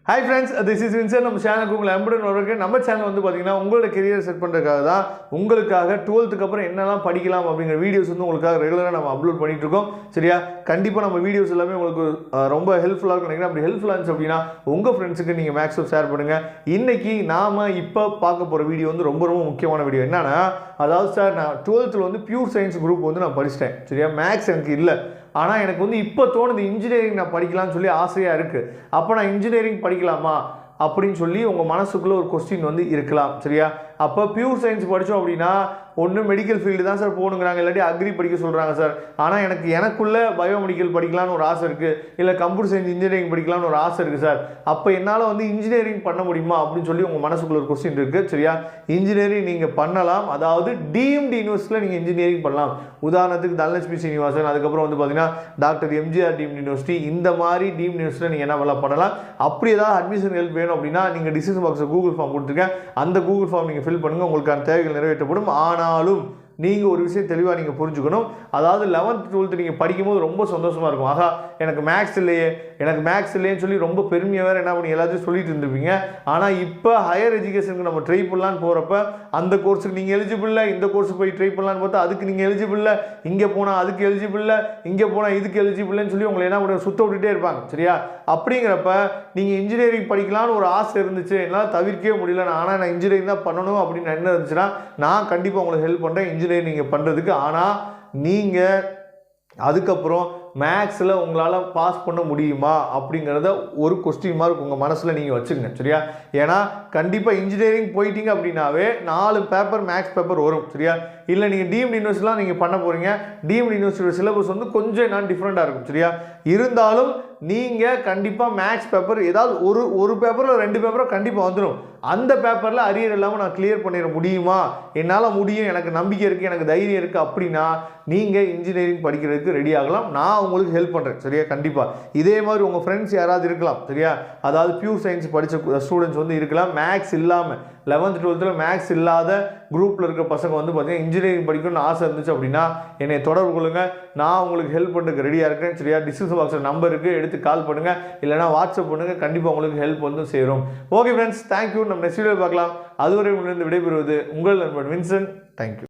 Hi friends, this is Vincent. நம்ம சேனலுக்கு உங்களை அன்புடன் வரவேற்கிறேன். நம்ம சேனல் வந்து பாத்தீங்கன்னா உங்களோட கரியர் செட் பண்றதுக்காக தான் உங்களுக்காக 12th க்கு அப்புறம் என்னெல்லாம் படிக்கலாம் அப்படிங்கிற வீடியோஸ் வந்து உங்களுக்காக ரெகுலரா நம்ம அப்லோட் பண்ணிட்டு இருக்கோம். சரியா? கண்டிப்பா நம்ம வீடியோஸ் எல்லாமே உங்களுக்கு ரொம்ப ஹெல்ப்ஃபுல்லா இருக்கும் நினைக்கிறேன். அப்படி ஹெல்ப்ஃபுல்லா இருந்துச்சு அப்படினா உங்க ஃப்ரெண்ட்ஸ்க்கு நீங்க மேக்ஸிமம் ஷேர் பண்ணுங்க. இன்னைக்கு நாம இப்ப பார்க்க போற வீடியோ வந்து ரொம்ப முக்கியமான வீடியோ. என்னன்னா அதாவது சார் நான் 12th ல வந்து பியூர் சயின்ஸ் குரூப் வந்து நான் படிச்சிட்டேன். சரியா? மேக்ஸ் எனக்கு இல்ல. ஆனால் எனக்கு வந்து இப்போ தோணுது இன்ஜினியரிங் நான் படிக்கலாம்னு சொல்லி ஆசையாக இருக்குது. அப்போ நான் இன்ஜினியரிங் படிக்கலாமா அப்படின்னு சொல்லி உங்கள் மனசுக்குள்ளே ஒரு கொஸ்டின் வந்து இருக்கலாம். சரியா? அப்போ பியூர் சயின்ஸ் படித்தோம் அப்படின்னா ஒன்று மெடிக்கல் ஃபீல்டு தான் சார் போகணுங்கிறாங்க, இல்லாட்டி அக்ரி படிக்க சொல்கிறாங்க சார். ஆனால் எனக்குள்ளே பயோமெடிக்கல் படிக்கலான்னு ஒரு ஆசை இருக்குது, இல்லை கம்ப்யூட்டர் சயின்ஸ் இன்ஜினியரிங் படிக்கலான்னு ஒரு ஆசை இருக்குது சார். அப்போ என்னால் வந்து இன்ஜினியரிங் பண்ண முடியுமா அப்படின்னு சொல்லி உங்கள் மனசுக்குள்ள ஒரு கொஸ்டின் இருக்குது. சரியா? இன்ஜினியரிங் நீங்கள் பண்ணலாம். அதாவது டீம்டு யூனிவர்சிட்டியில் நீங்கள் இன்ஜினியரிங் பண்ணலாம். உதாரணத்துக்கு தனலட்சுமி சீனிவாசன், அதுக்கப்புறம் வந்து பார்த்தீங்கன்னா டாக்டர் எம்ஜிஆர் டீம்டு யூனிவர்சிட்டி, இந்த மாதிரி டீம்டு யூனிவர்சிட்டியில் நீங்கள் என்ன பண்ணலாம். அப்படி ஏதாவது அட்மிஷன் ஹெல்ப் வேணும் அப்படின்னா நீங்கள் டிசிஷன் பாக்ஸில் கூகுள் ஃபார்ம் கொடுத்துருக்கேன். அந்த கூகுள் ஃபார்ம் நீங்கள் ஃபில் பண்ணுங்கள், உங்களுக்கான தேவைகள் நிறைவேற்றப்படும். ஆனாலும் நீங்கள் ஒரு விஷயம் தெளிவாக நீங்கள் புரிஞ்சுக்கணும். அதாவது 11th 12th நீங்கள் படிக்கும்போது ரொம்ப சந்தோஷமாக இருக்கும். ஆகா எனக்கு மேக்ஸ் இல்லையேன்னு சொல்லி ரொம்ப பெருமையாக வேறு என்ன பண்ணி எல்லாத்தையும் சொல்லிட்டு இருந்திருப்பீங்க. ஆனால் இப்போ ஹையர் எஜுகேஷனுக்கு நம்ம ட்ரை பண்ணலான்னு போகிறப்ப அந்த கோர்ஸுக்கு நீங்கள் எலிஜிபிள் இல்லை, இந்த கோர்ஸுக்கு போய் ட்ரை பண்ணலான்னு பார்த்தா அதுக்கு நீங்கள் எலிஜிபிள் இல்லை, இங்கே போனால் அதுக்கு எலிஜிபிள் இல்லை, இங்கே போனால் இதுக்கு எலிஜிபிள்னு சொல்லி உங்களை என்ன பண்ண சுத்த விட்டுட்டே இருப்பாங்க. சரியா? அப்படிங்கிறப்ப நீங்கள் இன்ஜினியரிங் படிக்கலான்னு ஒரு ஆசை இருந்துச்சு, என்னால் தவிர்க்கவே முடியல, ஆனால் நான் இன்ஜினியரிங் தான் பண்ணணும் அப்படின்னு என்ன இருந்துச்சுன்னா நான் கண்டிப்பாக உங்களுக்கு ஹெல்ப் பண்ணுறேன் இன்ஜினியரிங் நீங்கள் பண்ணுறதுக்கு. ஆனால் நீங்கள் அதுக்கப்புறம் மேக்ஸில் உங்களால் பாஸ் பண்ண முடியுமா அப்படிங்கிறத ஒரு கொஸ்டின் மார்க் உங்கள் மனசில் நீங்கள் வச்சுங்க. சரியா? ஏன்னா கண்டிப்பாக இன்ஜினியரிங் போயிட்டீங்க அப்படின்னாவே 4 பேப்பர் மேக்ஸ் பேப்பர் வரும். சரியா? இல்லை நீங்கள் டீம்டு யூனிவர்சிட்டிலாம் நீங்கள் பண்ண போகிறீங்க, டீம்டு யூனிவர்சிட்டியோட சிலபஸ் வந்து கொஞ்சம் என்ன டிஃப்ரெண்ட்டாக இருக்கும். சரியா? இருந்தாலும் நீங்கள் கண்டிப்பாக மேக்ஸ் பேப்பர் ஏதாவது ஒரு பேப்பரில் 2 பேப்பரும் கண்டிப்பாக வந்துடும். அந்த பேப்பரில் அரியர் இல்லாமல் நான் கிளியர் பண்ணிட முடியுமா, என்னால் முடியும், எனக்கு நம்பிக்கை இருக்குது, எனக்கு தைரியம் இருக்குது அப்படின்னா நீங்கள் இன்ஜினியரிங் படிக்கிறதுக்கு ரெடி ஆகலாம். நான் உங்களுக்கு ஹெல்ப் பண்ணுறேன். சரியா? கண்டிப்பாக இதே மாதிரி உங்கள் ஃப்ரெண்ட்ஸ் யாராவது இருக்கலாம். சரியா? அதாவது பியூர் சயின்ஸ் படித்த ஸ்டூடெண்ட்ஸ் வந்து இருக்கலாம். மேக்ஸ் இல்லாமல் 11th 12th மேக்ஸ் இல்லாத குரூப்பில் இருக்கிற பசங்க வந்து பார்த்தீங்கன்னா இன்ஜினியரிங் படிக்கணும்னு ஆசை இருந்துச்சு அப்படின்னா என்னை தொடர்பு கொள்ளுங்கள், நான் உங்களுக்கு ஹெல்ப் பண்ணுறதுக்கு ரெடியாக இருக்கேன். சரியா? டிஸ்கிரிப்ஷன் பாக்ஸில் நம்பர் இருக்குது, எடுத்து கால் பண்ணுங்கள், இல்லைனா வாட்ஸ்அப் பண்ணுங்கள், கண்டிப்பாக உங்களுக்கு ஹெல்ப் வந்து சேரும். Okay friends, thank you. நம்ம நெக்ஸ்ட் வீடியோ பார்க்கலாம். அதுவரை உங்களிருந்து விடைபெறுவது உங்கள் நண்பன் வின்சென்ட். தேங்க்யூ.